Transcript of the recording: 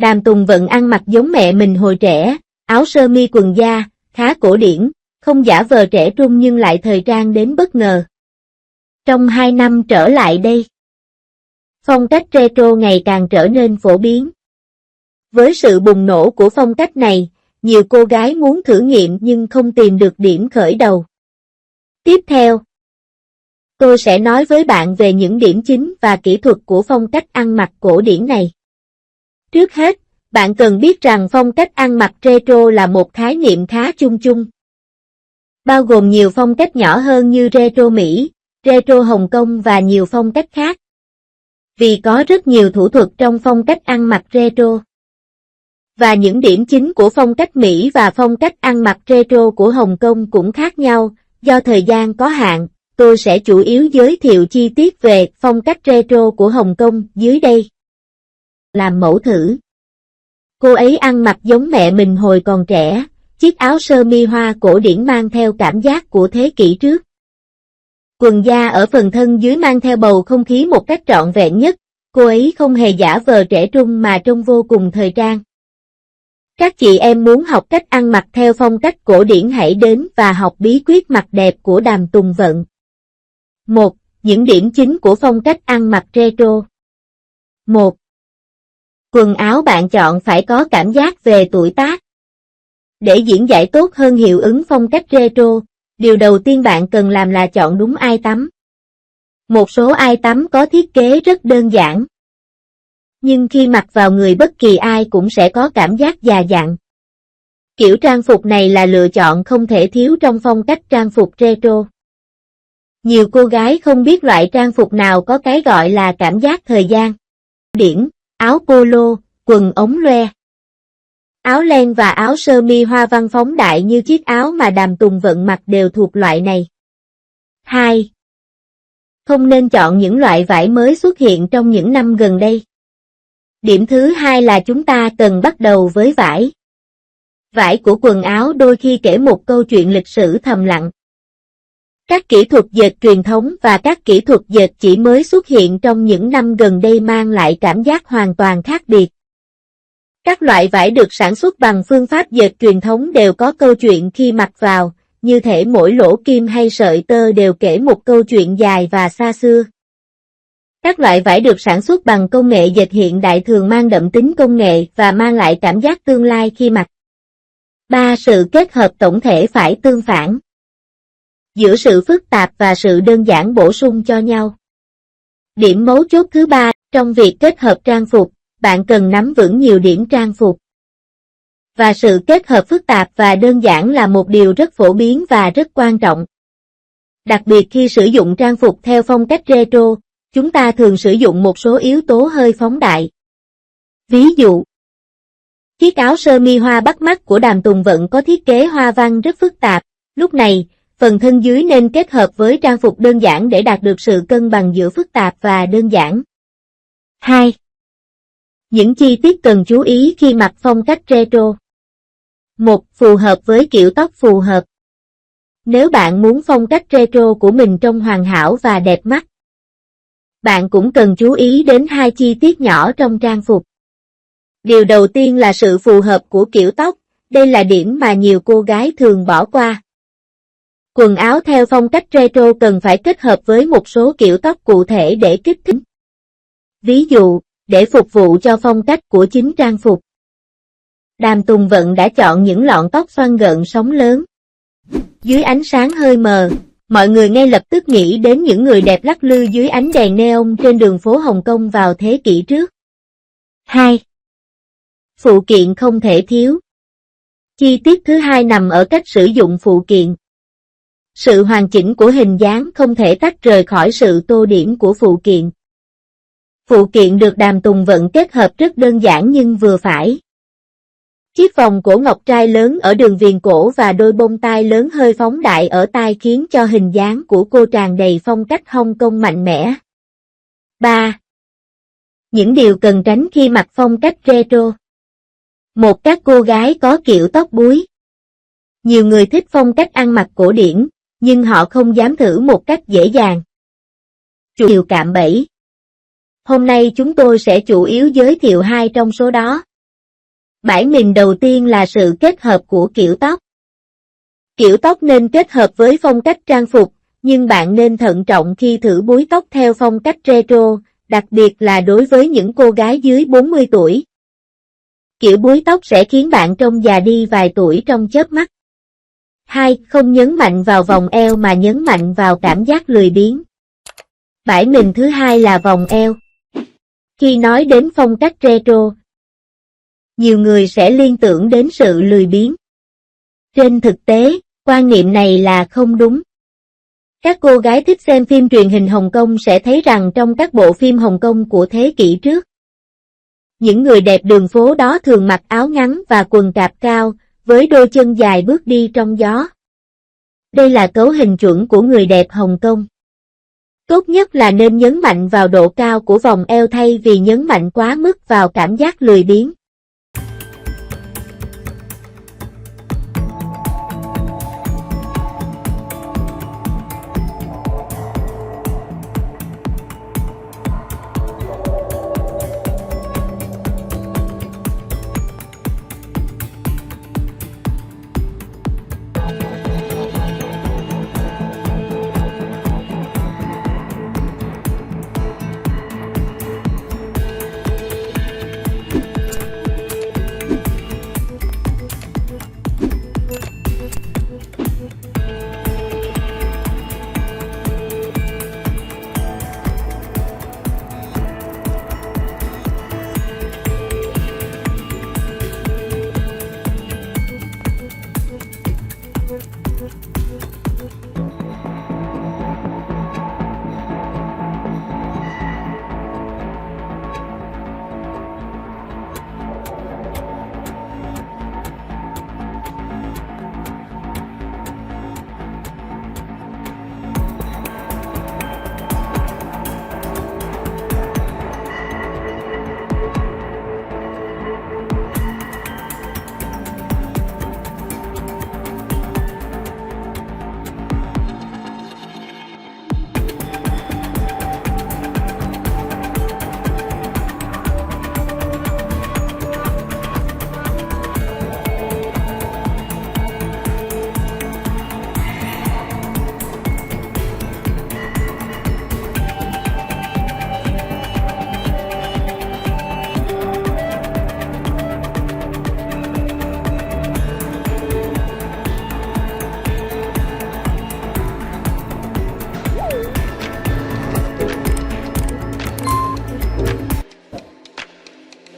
Đàm Tùng Vận ăn mặc giống mẹ mình hồi trẻ, áo sơ mi quần da, khá cổ điển, không giả vờ trẻ trung nhưng lại thời trang đến bất ngờ. Trong 2 năm trở lại đây, phong cách retro ngày càng trở nên phổ biến. Với sự bùng nổ của phong cách này, nhiều cô gái muốn thử nghiệm nhưng không tìm được điểm khởi đầu. Tiếp theo, tôi sẽ nói với bạn về những điểm chính và kỹ thuật của phong cách ăn mặc cổ điển này. Trước hết, bạn cần biết rằng phong cách ăn mặc retro là một khái niệm khá chung chung, bao gồm nhiều phong cách nhỏ hơn như retro Mỹ, retro Hồng Kông và nhiều phong cách khác. Vì có rất nhiều thủ thuật trong phong cách ăn mặc retro. Và những điểm chính của phong cách Mỹ và phong cách ăn mặc retro của Hồng Kông cũng khác nhau, do thời gian có hạn, tôi sẽ chủ yếu giới thiệu chi tiết về phong cách retro của Hồng Kông dưới đây. Làm mẫu thử. Cô ấy ăn mặc giống mẹ mình hồi còn trẻ, chiếc áo sơ mi hoa cổ điển mang theo cảm giác của thế kỷ trước. Quần da ở phần thân dưới mang theo bầu không khí một cách trọn vẹn nhất, cô ấy không hề giả vờ trẻ trung mà trông vô cùng thời trang. Các chị em muốn học cách ăn mặc theo phong cách cổ điển hãy đến và học bí quyết mặc đẹp của Đàm Tùng Vận. 1. Những điểm chính của phong cách ăn mặc retro. 1. Quần áo bạn chọn phải có cảm giác về tuổi tác. Để diễn giải tốt hơn hiệu ứng phong cách retro, điều đầu tiên bạn cần làm là chọn đúng ai tắm. Một số ai tắm có thiết kế rất đơn giản, nhưng khi mặc vào người bất kỳ ai cũng sẽ có cảm giác già dặn. Kiểu trang phục này là lựa chọn không thể thiếu trong phong cách trang phục retro. Nhiều cô gái không biết loại trang phục nào có cái gọi là cảm giác thời gian. Điển, áo polo, quần ống loe. Áo len và áo sơ mi hoa văn phóng đại như chiếc áo mà Đàm Tùng Vận mặc đều thuộc loại này. 2. Không nên chọn những loại vải mới xuất hiện trong những năm gần đây. Điểm thứ hai là chúng ta cần bắt đầu với vải. Vải của quần áo đôi khi kể một câu chuyện lịch sử thầm lặng. Các kỹ thuật dệt truyền thống và các kỹ thuật dệt chỉ mới xuất hiện trong những năm gần đây mang lại cảm giác hoàn toàn khác biệt. Các loại vải được sản xuất bằng phương pháp dệt truyền thống đều có câu chuyện khi mặc vào, như thể mỗi lỗ kim hay sợi tơ đều kể một câu chuyện dài và xa xưa. Các loại vải được sản xuất bằng công nghệ dệt hiện đại thường mang đậm tính công nghệ và mang lại cảm giác tương lai khi mặc. 3. Sự kết hợp tổng thể phải tương phản. Giữa sự phức tạp và sự đơn giản bổ sung cho nhau. Điểm mấu chốt thứ 3, trong việc kết hợp trang phục, bạn cần nắm vững nhiều điểm trang phục. Và sự kết hợp phức tạp và đơn giản là một điều rất phổ biến và rất quan trọng. Đặc biệt khi sử dụng trang phục theo phong cách retro, chúng ta thường sử dụng một số yếu tố hơi phóng đại. Ví dụ, chiếc áo sơ mi hoa bắt mắt của Đàm Tùng Vận có thiết kế hoa văn rất phức tạp, lúc này, phần thân dưới nên kết hợp với trang phục đơn giản để đạt được sự cân bằng giữa phức tạp và đơn giản. 2. Những chi tiết cần chú ý khi mặc phong cách retro. 1. Phù hợp với kiểu tóc phù hợp. Nếu bạn muốn phong cách retro của mình trông hoàn hảo và đẹp mắt, bạn cũng cần chú ý đến 2 chi tiết nhỏ trong trang phục. Điều đầu tiên là sự phù hợp của kiểu tóc, đây là điểm mà nhiều cô gái thường bỏ qua. Quần áo theo phong cách retro cần phải kết hợp với một số kiểu tóc cụ thể để kích thích. Ví dụ, để phục vụ cho phong cách của chính trang phục, Đàm Tùng Vận đã chọn những lọn tóc xoăn gợn sóng lớn. Dưới ánh sáng hơi mờ, mọi người ngay lập tức nghĩ đến những người đẹp lắc lư dưới ánh đèn neon trên đường phố Hồng Kông vào thế kỷ trước. 2. Phụ kiện không thể thiếu. Chi tiết thứ hai nằm ở cách sử dụng phụ kiện. Sự hoàn chỉnh của hình dáng không thể tách rời khỏi sự tô điểm của phụ kiện. Phụ kiện được Đàm Tùng Vận kết hợp rất đơn giản nhưng vừa phải. Chiếc vòng cổ ngọc trai lớn ở đường viền cổ và đôi bông tai lớn hơi phóng đại ở tai khiến cho hình dáng của cô tràn đầy phong cách Hong Kong mạnh mẽ. 3. Những điều cần tránh khi mặc phong cách retro. 1. Các cô gái có kiểu tóc búi. Nhiều người thích phong cách ăn mặc cổ điển, nhưng họ không dám thử một cách dễ dàng. Điều cạm bẫy. Hôm nay chúng tôi sẽ chủ yếu giới thiệu 2 trong số đó. Bãi mình đầu tiên là sự kết hợp của kiểu tóc. Kiểu tóc nên kết hợp với phong cách trang phục, nhưng bạn nên thận trọng khi thử búi tóc theo phong cách retro, đặc biệt là đối với những cô gái dưới 40 tuổi. Kiểu búi tóc sẽ khiến bạn trông già đi vài tuổi trong chớp mắt. 2. Không nhấn mạnh vào vòng eo mà nhấn mạnh vào cảm giác lười biếng. Bãi mình thứ hai là vòng eo. Khi nói đến phong cách retro, nhiều người sẽ liên tưởng đến sự lười biếng. Trên thực tế, quan niệm này là không đúng. Các cô gái thích xem phim truyền hình Hồng Kông sẽ thấy rằng trong các bộ phim Hồng Kông của thế kỷ trước, những người đẹp đường phố đó thường mặc áo ngắn và quần cạp cao, với đôi chân dài bước đi trong gió. Đây là cấu hình chuẩn của người đẹp Hồng Kông. Tốt nhất là nên nhấn mạnh vào độ cao của vòng eo thay vì nhấn mạnh quá mức vào cảm giác lười biếng.